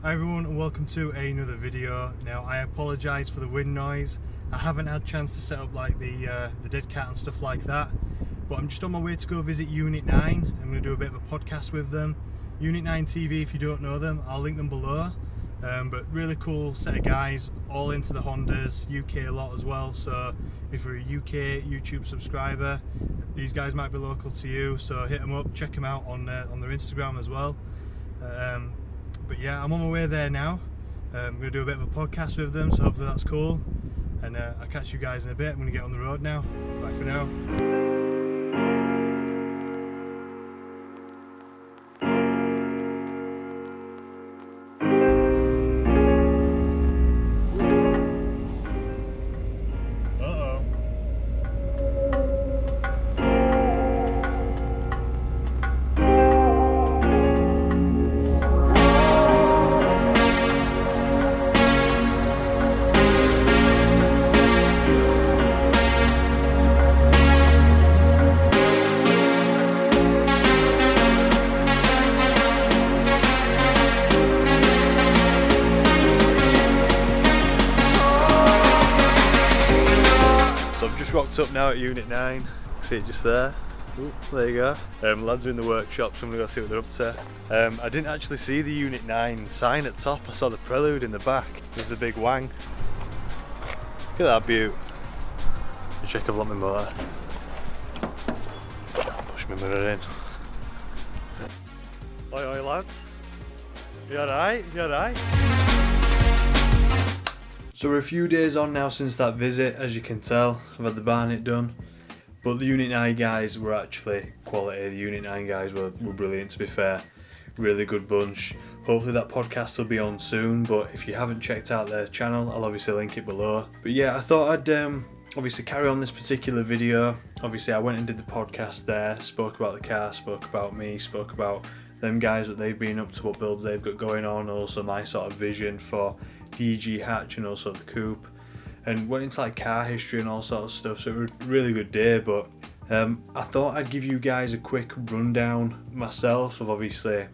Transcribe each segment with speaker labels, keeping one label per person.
Speaker 1: Hi everyone and welcome to another video. Now I apologise for the wind noise. I haven't had a chance to set up like the dead cat and stuff like that, but I'm just on my way to go visit Unit 9. I'm going to do a bit of a podcast with them. Unit 9 TV, if you don't know them, I'll link them below. But really cool set of guys, all into the Hondas, UK a lot as well, so if you're a UK YouTube subscriber, these guys might be local to you, so hit them up, check them out on their Instagram as well. But yeah, I'm on my way there now. I'm going to do a bit of a podcast with them, so hopefully that's cool. And I'll catch you guys in a bit. I'm going to get on the road now. Bye for now. Rocked up now at Unit 9, see it just there. Ooh, there you go. Lads are in the workshop, so I'm gonna go see what they're up to. I didn't actually see the Unit 9 sign at top, I saw the Prelude in the back with the big wang. Look at that beaut. Check I've locked my motor. Push my mirror in. Oi oi lads, you alright? You alright? So we're a few days on now since that visit, as you can tell. I've had the barnet done. But the Unit 9 guys were actually quality. The Unit 9 guys were brilliant, to be fair. Really good bunch. Hopefully that podcast will be on soon, but if you haven't checked out their channel, I'll obviously link it below. But yeah, I thought I'd obviously carry on this particular video. Obviously I went and did the podcast there, spoke about the car, spoke about me, spoke about them guys, what they've been up to, what builds they've got going on, also my sort of vision for the EG hatch and also the coupe, and went into like car history and all sorts of stuff. So it was a really good day, but I thought I'd give you guys a quick rundown myself of obviously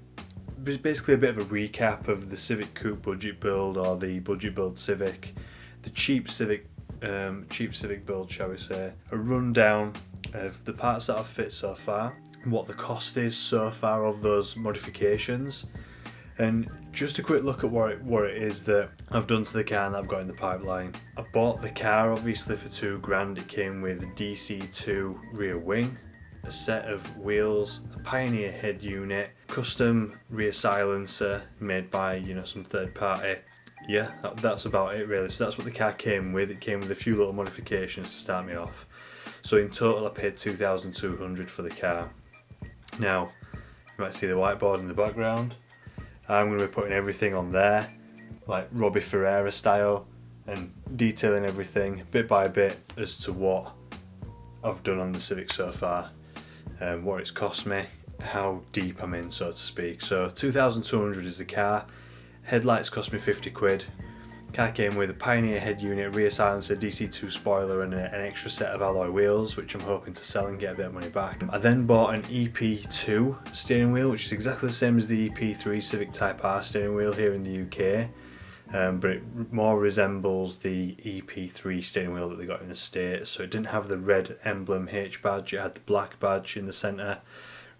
Speaker 1: basically a bit of a recap of the Civic Coupe budget build, or the budget build Civic, the cheap Civic build, shall we say, a rundown of the parts that I've fit so far, what the cost is so far of those modifications, and just a quick look at what it is that I've done to the car and that I've got in the pipeline. I bought the car obviously for £2,000. It came with a DC2 rear wing, a set of wheels, a Pioneer head unit, custom rear silencer made by some third party. Yeah, that's about it really. So that's what the car came with. It came with a few little modifications to start me off. So in total I paid £2,200 for the car. Now, you might see the whiteboard in the background. I'm going to be putting everything on there, like Robbie Ferreira style, and detailing everything bit by bit as to what I've done on the Civic so far, what it's cost me, how deep I'm in, so to speak. So 2,200 is the car. Headlights cost me 50 quid. Car came with a Pioneer head unit, rear silencer, DC2 spoiler, and an extra set of alloy wheels, which I'm hoping to sell and get a bit of money back. I then bought an EP2 steering wheel, which is exactly the same as the EP3 Civic Type R steering wheel here in the UK, but it more resembles the EP3 steering wheel that they got in the States. So it didn't have the red emblem H badge, it had the black badge in the centre,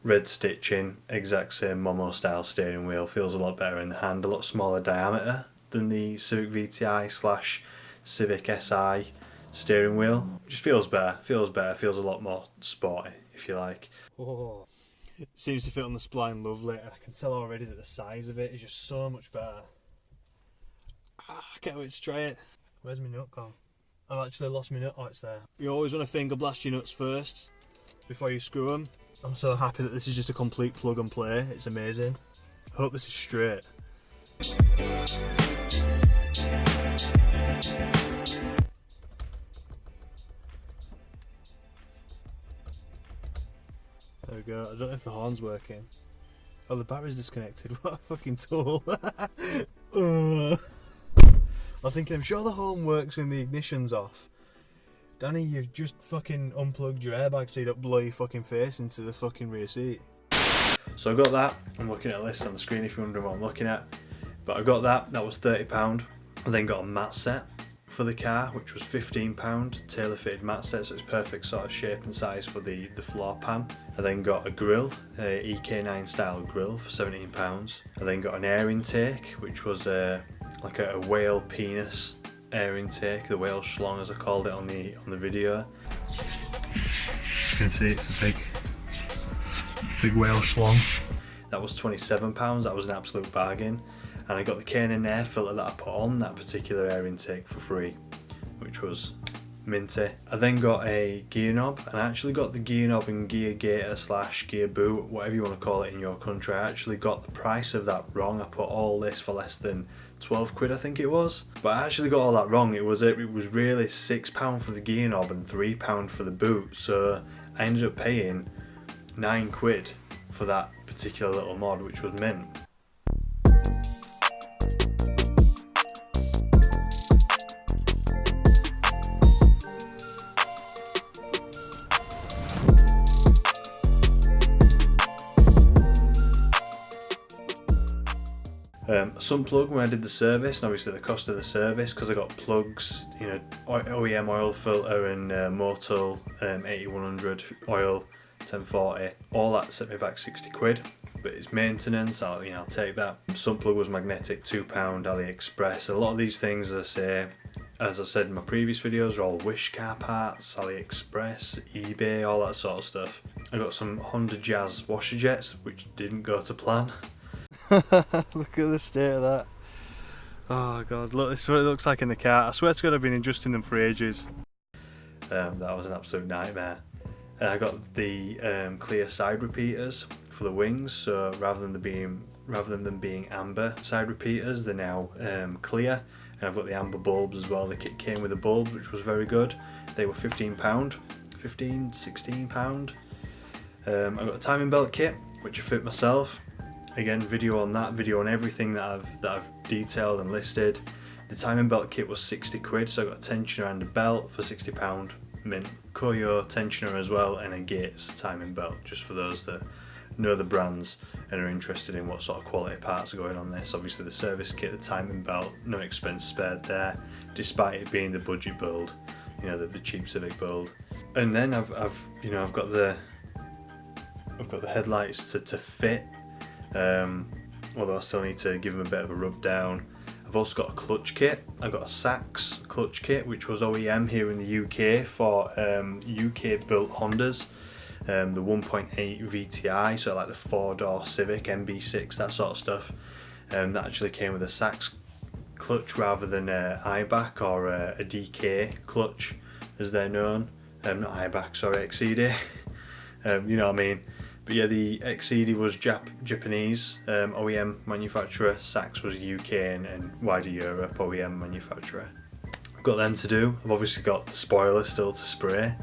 Speaker 1: red stitching, exact same Momo style steering wheel. Feels a lot better in the hand, a lot smaller diameter than the Civic VTI / Civic SI steering wheel. Just feels better, feels a lot more sporty, if you like. Oh, it seems to fit on the spline lovely. I can tell already that the size of it is just so much better. I can't wait to try it. Where's my nut gone? I've actually lost my nut. Oh, it's there. You always want to finger blast your nuts first before you screw them. I'm so happy that this is just a complete plug and play. It's amazing. I hope this is straight. There we go. I don't know if the horn's working. Oh, the battery's disconnected. What a fucking tool. I'm thinking, I'm sure the horn works when the ignition's off. Danny, you've just fucking unplugged your airbag so you don't blow your fucking face into the fucking rear seat. So I've got that. I'm looking at a list on the screen if you're wondering what I'm looking at. But I got that was £30. I then got a mat set for the car, which was £15, tailor fitted mat set, so it's perfect sort of shape and size for the floor pan. I then got a grill, a EK9 style grill for £17. I then got an air intake, which was like a whale penis air intake, the whale schlong as I called it on the video. You can see it's a big whale schlong. That was £27, that was an absolute bargain. And I got the K&N air filter that I put on that particular air intake for free, which was minty. I then got a gear knob, and I actually got the gear knob and gear gator / gear boot, whatever you want to call it in your country. I actually got the price of that wrong. I put all this for less than 12 quid I think it was, but I actually got all that wrong. It was really £6 for the gear knob and £3 for the boot, so I ended up paying 9 quid for that particular little mod, which was mint. Sun plug when I did the service, and obviously the cost of the service, because I got plugs, you know, OEM oil filter and Motul 8100 oil 1040, all that set me back 60 quid, but it's maintenance, I'll take that. Sun plug was magnetic, £2, AliExpress. A lot of these things, as I said in my previous videos, are all Wish car parts, AliExpress, eBay, all that sort of stuff. I got some Honda Jazz washer jets, which didn't go to plan. Look at the state of that. Oh god, look, this is what it looks like in the car. I swear to god I've been adjusting them for ages. That was an absolute nightmare. And I got the clear side repeaters for the wings, so rather than them being amber side repeaters, they're now clear. And I've got the amber bulbs as well. The kit came with the bulbs, which was very good. They were £15, £16. I got a timing belt kit, which I fit myself. Again, video on that, video on everything that I've detailed and listed. The timing belt kit was 60 quid, so I got a tensioner and a belt for £60, mint. Koyo tensioner as well, and a Gates timing belt, just for those that know the brands and are interested in what sort of quality parts are going on this. Obviously the service kit, the timing belt, no expense spared there, despite it being the budget build, you know, the cheap Civic build. And then I've got the headlights to fit. Although I still need to give them a bit of a rub down. I've also got a clutch kit. I got a Sachs clutch kit, which was OEM here in the UK for UK built Hondas, the 1.8 VTI, so like the 4-door Civic, MB6, that sort of stuff. That actually came with a Sachs clutch rather than a IBAC or a DK clutch as they're known. Not IBAC, sorry, XCD. You know what I mean. But yeah, the XCD was Japanese OEM manufacturer, Sachs was UK and wider Europe OEM manufacturer. I've got them to do. I've obviously got the spoiler still to spray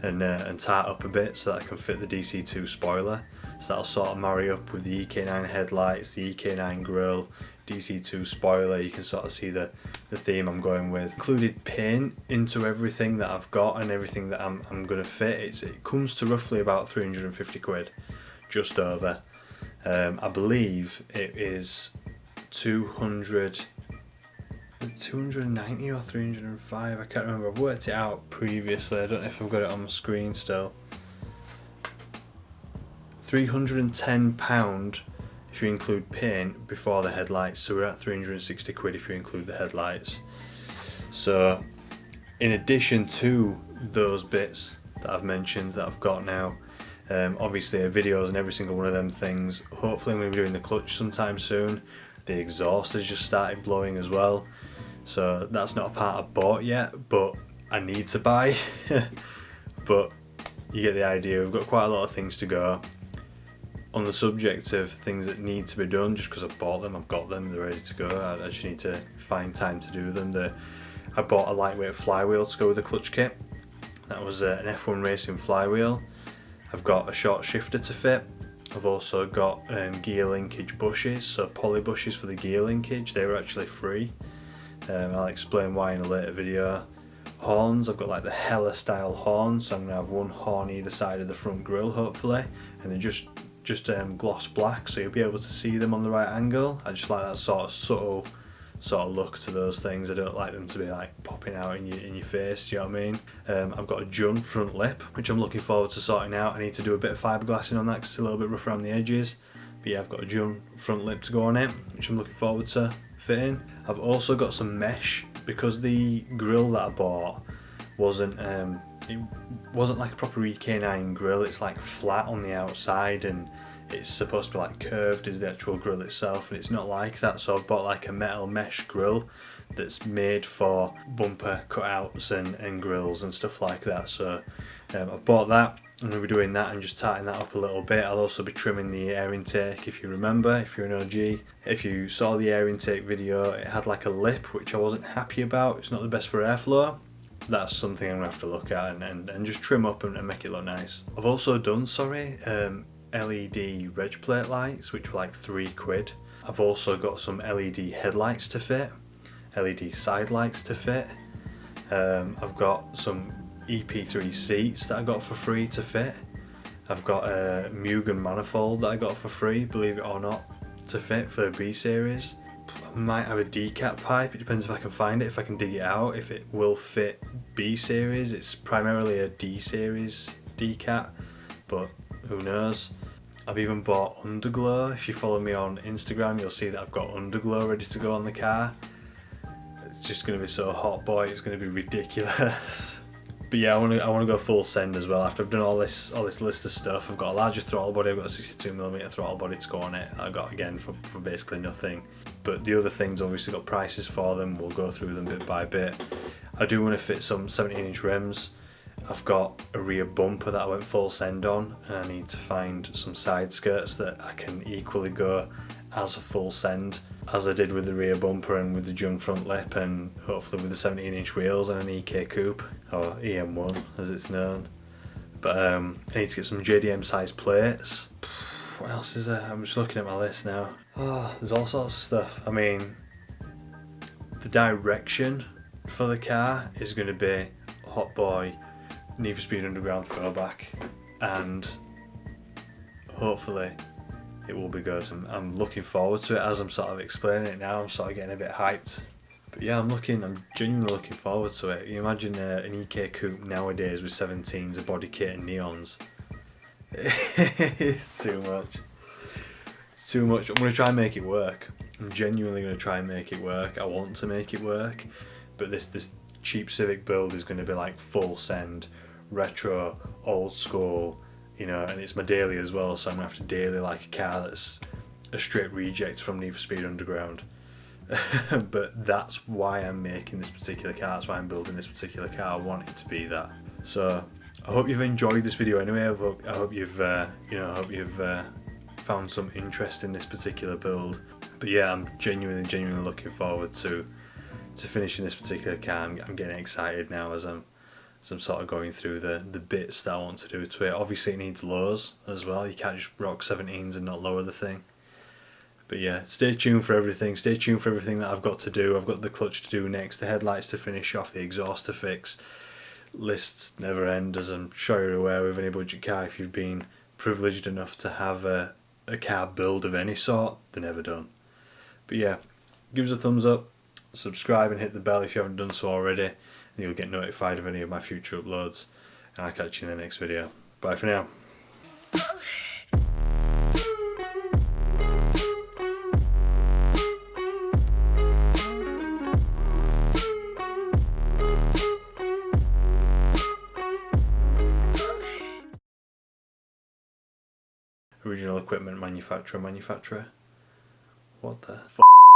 Speaker 1: and tart up a bit so that I can fit the DC2 spoiler. So that'll sort of marry up with the EK9 headlights, the EK9 grille, DC2 spoiler. You can sort of see the theme I'm going with. Included paint into everything that I've got and everything that I'm going to fit. It comes to roughly about 350 quid, just over. I believe it is 290 or 305, I can't remember. I've worked it out previously, I don't know if I've got it on my screen still. £310 if you include paint before the headlights, so we're at 360 quid if you include the headlights. So in addition to those bits that I've mentioned that I've got now, obviously videos and every single one of them things. Hopefully I'm going to be doing the clutch sometime soon. The exhaust has just started blowing as well, so that's not a part I've bought yet, but I need to buy. But you get the idea. We've got quite a lot of things to go. On the subject of things that need to be done, just because I've bought them, I've got them, they're ready to go. I just need to find time to do them. I bought a lightweight flywheel to go with the clutch kit. That was an F1 racing flywheel. I've got a short shifter to fit. I've also got gear linkage bushes, so poly bushes for the gear linkage. They were actually free. I'll explain why in a later video. Horns, I've got like the Hella style horns, so I'm going to have one horn either side of the front grille hopefully, and they're just just gloss black, so you'll be able to see them on the right angle. I just like that sort of subtle sort of look to those things. I don't like them to be like popping out in your face, do you know what I mean? I've got a Jun front lip, which I'm looking forward to sorting out. I need to do a bit of fiberglassing on that because it's a little bit rough around the edges. But yeah, I've got a Jun front lip to go on it, which I'm looking forward to fitting. I've also got some mesh, because the grill that I bought wasn't it wasn't like a proper EK9 grill. It's like flat on the outside and it's supposed to be like curved as the actual grill itself, and it's not like that. So I've bought like a metal mesh grill that's made for bumper cutouts and grills and stuff like that. So I've bought that. I'm going to be doing that and just tightening that up a little bit. I'll also be trimming the air intake, if you remember, if you're an OG. If you saw the air intake video, it had like a lip which I wasn't happy about. It's not the best for airflow. That's something I'm going to have to look at and just trim up and make it look nice. I've also done, LED reg plate lights, which were like £3. I've also got some LED headlights to fit, LED side lights to fit. I've got some EP3 seats that I got for free to fit. I've got a Mugen manifold that I got for free, believe it or not, to fit for the B series. I might have a decat pipe, it depends if I can find it, if I can dig it out, if it will fit B series. It's primarily a D series decat, but who knows. I've even bought underglow. If you follow me on Instagram, you'll see that I've got underglow ready to go on the car. It's just going to be so hot, boy, it's going to be ridiculous. But yeah, I want to go full send as well. After I've done all this list of stuff, I've got a larger throttle body. I've got a 62mm throttle body to go on it. I got again for basically nothing. But the other things, obviously got prices for them. We'll go through them bit by bit. I do want to fit some 17-inch rims. I've got a rear bumper that I went full send on, and I need to find some side skirts that I can equally go as a full send, as I did with the rear bumper and with the Jun front lip, and hopefully with the 17-inch wheels and an EK Coupe, or EM1 as it's known. But I need to get some JDM size plates. What else is there? I'm just looking at my list now. Oh, there's all sorts of stuff. I mean, the direction for the car is going to be Hot Boy Need for Speed Underground throwback, and hopefully it will be good. I'm looking forward to it. As I'm sort of explaining it now, I'm sort of getting a bit hyped. But yeah, I'm genuinely looking forward to it. You imagine an EK Coupe nowadays with 17s, a body kit and neons. It's too much. It's too much. I'm going to try and make it work. I'm genuinely going to try and make it work. I want to make it work. But this cheap Civic build is going to be like full send, retro, old school, you know, and it's my daily as well, so I'm going to have to daily like a car that's a straight reject from Need for Speed Underground. But that's why I'm making this particular car, that's why I'm building this particular car. I want it to be that. So I hope you've enjoyed this video anyway. I hope you've found some interest in this particular build. But yeah, I'm genuinely looking forward to finishing this particular car. I'm getting excited now as I'm sort of going through the bits that I want to do to it. Obviously it needs lows as well. You can't just rock 17s and not lower the thing. But yeah, stay tuned for everything. Stay tuned for everything that I've got to do. I've got the clutch to do next, the headlights to finish off, the exhaust to fix. Lists never end, as I'm sure you're aware with any budget car. If you've been privileged enough to have a car build of any sort, they're never done. But yeah, give us a thumbs up, subscribe and hit the bell if you haven't done so already, and you'll get notified of any of my future uploads. And I'll catch you in the next video. Bye for now. Original equipment manufacturer. What the f***?